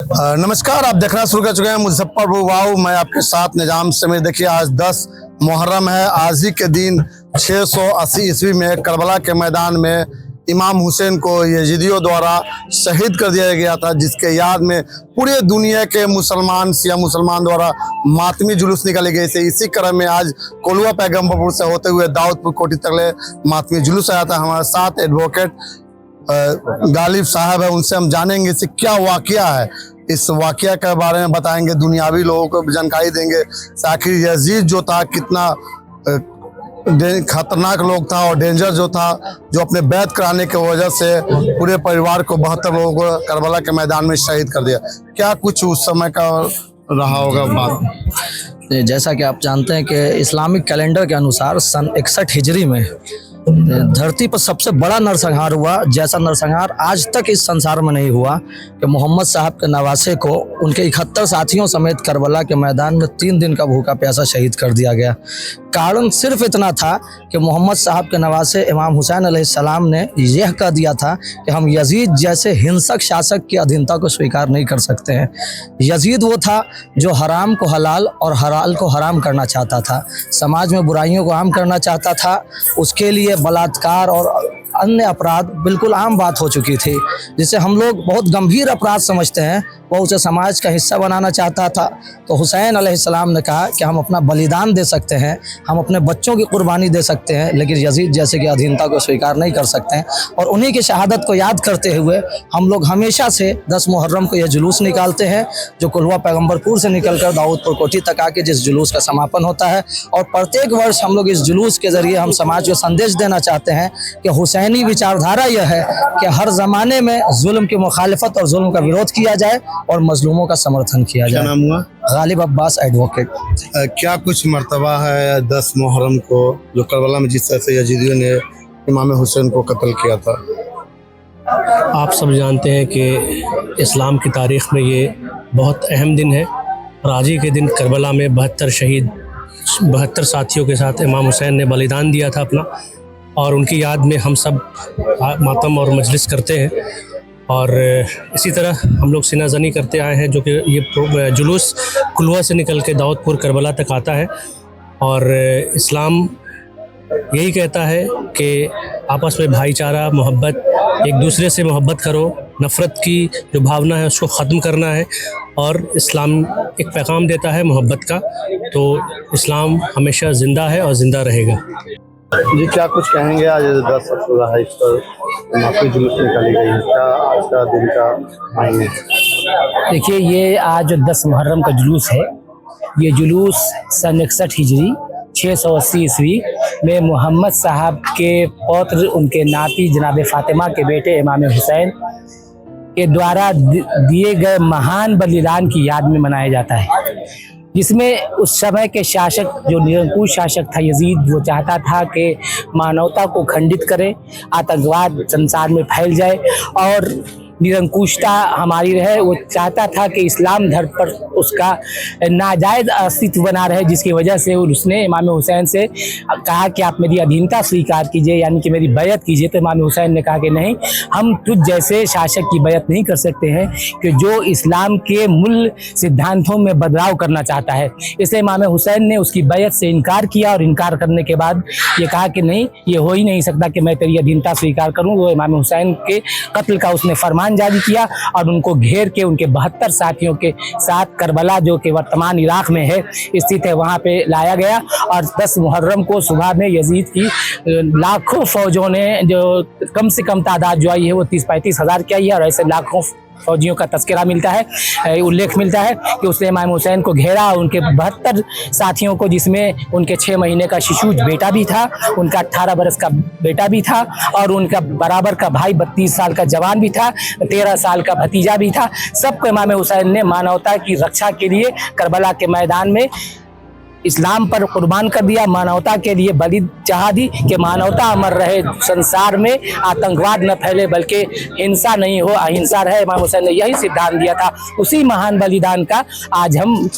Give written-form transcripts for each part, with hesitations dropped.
नमस्कार, आप देखना शुरू कर चुके हैं मुजफ्फरपुर वाव। मैं आपके साथ निजाम समीर। देखिए, आज 10 मुहर्रम है। आज ही के दिन 680 ईस्वी में करबला के मैदान में इमाम हुसैन को यजीदियों द्वारा शहीद कर दिया गया था, जिसके याद में पूरे दुनिया के मुसलमान, शिया मुसलमान द्वारा मातमी जुलूस निकाले गए थे। इसी क्रम में आज कोलवा पैगम्बरपुर से होते हुए दाऊदपुर कोठी तक मातमी जुलूस आया था। हमारे साथ एडवोकेट गालिब साहब है, उनसे हम जानेंगे कि क्या वाकया है। इस वाकया के बारे में बताएंगे, दुनियावी लोगों को जानकारी देंगे। आखिर यजीद जो था कितना खतरनाक लोग था और डेंजर जो था, जो अपने बैत कराने की वजह से पूरे परिवार को 72 लोगों को करबला के मैदान में शहीद कर दिया। क्या कुछ उस समय का रहा होगा बात? जैसा कि आप जानते हैं कि इस्लामिक कैलेंडर के अनुसार सन 61 हिजरी में धरती पर सबसे बड़ा नरसंहार हुआ, जैसा नरसंहार आज तक इस संसार में नहीं हुआ कि मोहम्मद साहब के नवासे को उनके 71 साथियों समेत करबला के मैदान में 3 दिन का भूखा प्यासा शहीद कर दिया गया। कारण सिर्फ इतना था कि मोहम्मद साहब के नवासे इमाम हुसैन अलैहिस्सलाम ने यह कह दिया था कि हम यजीद जैसे हिंसक शासक की अधीनता को स्वीकार नहीं कर सकते हैं। यजीद वो था जो हराम को हलाल और हलाल को हराम करना चाहता था, समाज में बुराइयों को आम करना चाहता था। उसके लिए बलात्कार और अन्य अपराध बिल्कुल आम बात हो चुकी थी, जिसे हम लोग बहुत गंभीर अपराध समझते हैं। वह उसे समाज का हिस्सा बनाना चाहता था। तो हुसैन अलैहिस्सलाम ने कहा कि हम अपना बलिदान दे सकते हैं, हम अपने बच्चों की कुर्बानी दे सकते हैं, लेकिन यजीद जैसे की अधीनता को स्वीकार नहीं कर सकते हैं। और उन्हीं की शहादत को याद करते हुए हम लोग हमेशा से 10 मुहर्रम को यह जुलूस निकालते हैं, जो कोलवा पैगम्बरपुर से निकलकर दाऊदपुर कोठी तक आके जिस जुलूस का समापन होता है। और प्रत्येक वर्ष हम लोग इस जुलूस के जरिए हम समाज को संदेश देना चाहते हैं कि हुसैनी विचारधारा यह है कि हर जमाने में जुल्म की मुखालिफत और जुल्म का विरोध किया जाए और मजलूमों का समर्थन किया जाए। क्या नाम हुआ? गालिब अब्बास एडवोकेट। क्या कुछ मर्तबा है 10 मुहर्रम को जो करबला में जिस तरह से यजीदियों ने इमाम हुसैन को कत्ल किया था? आप सब जानते हैं कि इस्लाम की तारीख़ में ये बहुत अहम दिन है। और आज ही के दिन करबला में 72 साथियों के साथ इमाम हुसैन ने बलिदान दिया था अपना, और उनकी याद में हम सब मातम और मजलिस करते हैं। और इसी तरह हम लोग सीनाजनी करते आए हैं, जो कि ये जुलूस कुलवा से निकल के दाऊदपुर करबला तक आता है। और इस्लाम यही कहता है कि आपस में भाईचारा, मोहब्बत, एक दूसरे से मोहब्बत करो, नफ़रत की जो भावना है उसको ख़त्म करना है। और इस्लाम एक पैगाम देता है मोहब्बत का। तो इस्लाम हमेशा ज़िंदा है और ज़िंदा रहेगा। जी, क्या कुछ कहेंगे? आज 10 अक्टूबर है, इस पर माफी जुलूस निकाली गई है, क्या आज का दिन का मायने? देखिए, ये आज 10 मुहर्रम का जुलूस है। ये जुलूस सन 61 हिजरी 680 ईस्वी में मोहम्मद साहब के पौत्र, उनके नाती जनाब फातिमा के बेटे इमाम हुसैन के द्वारा दिए गए महान बलिदान की याद में मनाया जाता है, जिसमें उस समय के शासक, जो निरंकुश शासक था यजीद, वो चाहता था कि मानवता को खंडित करे, आतंकवाद संसार में फैल जाए और निरंकुशता हमारी रहे। वो चाहता था कि इस्लाम धर्म पर उसका नाजायज़ अस्तित्व बना रहे, जिसकी वजह से उसने इमाम हुसैन से कहा कि आप मेरी अधीनता स्वीकार कीजिए, यानी कि मेरी बैत कीजिए। तो इमाम हुसैन ने कहा कि नहीं, हम तुझ जैसे शासक की बैत नहीं कर सकते हैं कि जो इस्लाम के मूल सिद्धांतों में बदलाव करना चाहता है। इसलिए इमाम हुसैन ने उसकी बैत से इनकार किया, और इनकार करने के बाद ये कहा कि नहीं, ये हो ही नहीं सकता कि मैं तेरी अधीनता स्वीकार करूँ। वो इमाम हुसैन के कत्ल का उसने फरमान जारी किया और उनको घेर के उनके 72 साथियों के साथ करबला, जो कि वर्तमान इराक में है स्थित है, वहाँ पे लाया गया। और 10 मुहर्रम को सुबह में यजीद की लाखों फौजों ने, जो कम से कम तादाद जो आई है वो 30-35 हज़ार की आई है, और ऐसे लाखों फौजियों का तस्करा मिलता है, उल्लेख मिलता है कि उसने इमाम हुसैन को घेरा, उनके 72 साथियों को, जिसमें उनके 6 महीने का शिशु बेटा भी था, उनका 18 बरस का बेटा भी था, और उनका बराबर का भाई 32 साल का जवान भी था, 13 साल का भतीजा भी था। सबको इमाम हुसैन ने मानवता की रक्षा के लिए करबला के मैदान में इस्लाम पर कुर्बान कर दिया, मानवता के लिए बलि चाह दी कि मानवता अमर रहे, संसार में आतंकवाद न फैले बल्कि हिंसा नहीं हो, अहिंसा रहे। इमाम हुसैन ने यही सिद्धांत दिया था। उसी महान बलिदान का आज हम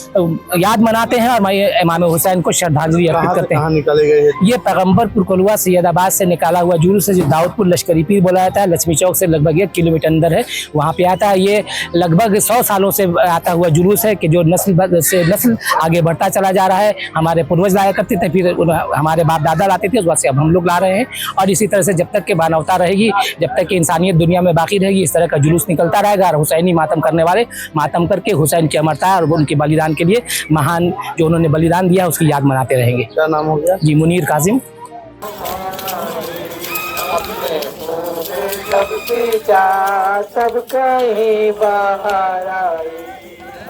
याद मनाते हैं और इमाम हुसैन को श्रद्धांजलि अर्पित करते हैं। निकाले गए हैं? ये पैगम्बरपुर कोलवा सैयदाबाद से निकाला हुआ जुलूस है, जो दाऊदपुर लश्करी पीर बोला जाता है, लक्ष्मी चौक से लगभग 1 किलोमीटर अंदर है, वहाँ पे आता है। ये लगभग 100 सालों से आता हुआ जुलूस है कि जो नस्ल से नस्ल आगे बढ़ता चला जा रहा है। हमारे पूर्वज लाया करते थे, फिर हमारे बाप दादा लाते थे, उस वक्त से अब हम लोग ला रहे हैं। और इसी तरह से जब तक कि मानवता रहेगी, जब तक कि इंसानियत दुनिया में बाकी रहेगी, इस तरह का जुलूस निकलता रहेगा। और हुसैनी मातम करने वाले मातम करके हुसैन की अमरता और उनके बलिदान के लिए, महान जो उन्होंने बलिदान दिया, उसकी याद मनाते रहेंगे। क्या नाम हो गया? जी, मुनीर काजिम। सब कहीं बाहर आए,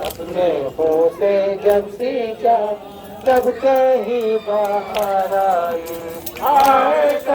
अपने होते जब से जा, सब कहीं बाहर आए।